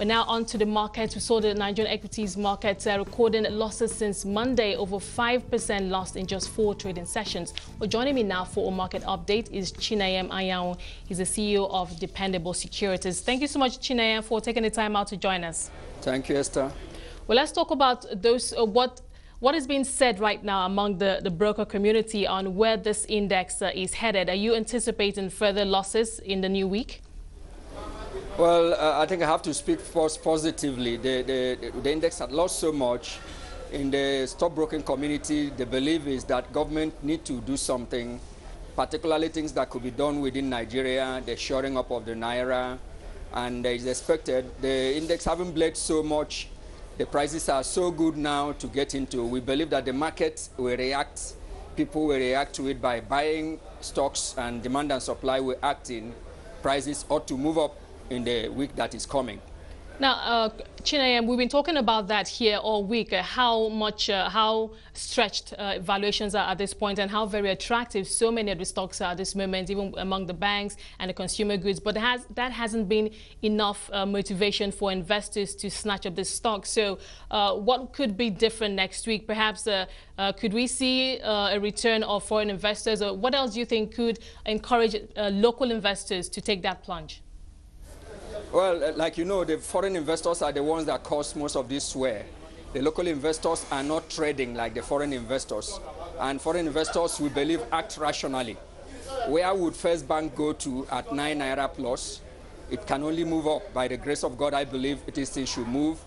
But now on to the markets. We saw the Nigerian equities markets recording losses since Monday, over 5% lost in just 4 trading sessions. Well, joining me now for a market update is Chinenyem Anyanwu. He's the CEO of Dependable Securities. Thank you so much, Chinenyem, for taking the time out to join us. Thank you, Esther. Well, let's talk about those what is being said right now among the broker community on where this index is headed. Are you anticipating further losses in the new week? Well, I think I have to speak first positively. The index had lost so much. In the stockbroking community, the belief is that government need to do something, particularly things that could be done within Nigeria, the shoring up of the Naira, and it is expected. The index haven't bled so much. The prices are so good now to get into. We believe that the market will react. People will react to it by buying stocks, and demand and supply will act in. Prices ought to move up in the week that is coming. Now, Chinenyem, we've been talking about that here all week, how stretched valuations are at this point and how very attractive so many of the stocks are at this moment, even among the banks and the consumer goods. But that hasn't been enough motivation for investors to snatch up this stock. So what could be different next week? Perhaps could we see a return of foreign investors? Or what else do you think could encourage local investors to take that plunge? Well, like you know, the foreign investors are the ones that cause most of this sway. The local investors are not trading like the foreign investors. And foreign investors, we believe, act rationally. Where would First Bank go to at 9 Naira plus? It can only move up. By the grace of God, I believe it still should move.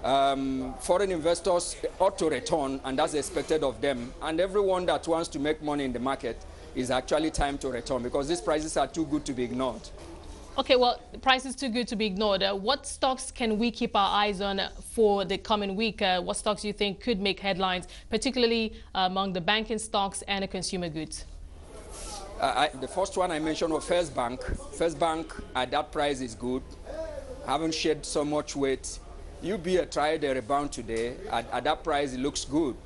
Foreign investors ought to return, and that's expected of them. And everyone that wants to make money in the market is actually time to return, because these prices are too good to be ignored. Okay, well, the price is too good to be ignored. What stocks can we keep our eyes on for the coming week? What stocks do you think could make headlines, particularly among the banking stocks and the consumer goods? The first one I mentioned was First Bank. First Bank at that price is good. Haven't shed so much weight. UBA tried a rebound today. At that price, it looks good.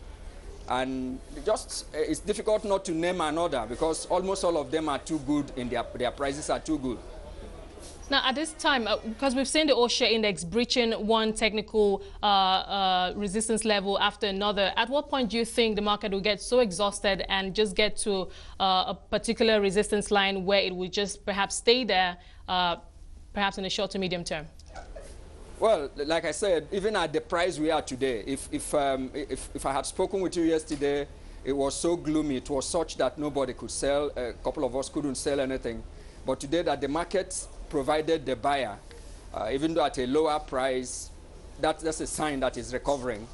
And it's difficult not to name another, because almost all of them are too good in their prices are too good. Now, at this time, because we've seen the all-share index breaching one technical resistance level after another, at what point do you think the market will get so exhausted and just get to a particular resistance line where it will just perhaps stay there, perhaps in the short to medium term? Well, like I said, even at the price we are today, if I had spoken with you yesterday, it was so gloomy, it was such that nobody could sell. A couple of us couldn't sell anything. But today that the market provided the buyer, even though at a lower price, that's a sign that is recovering.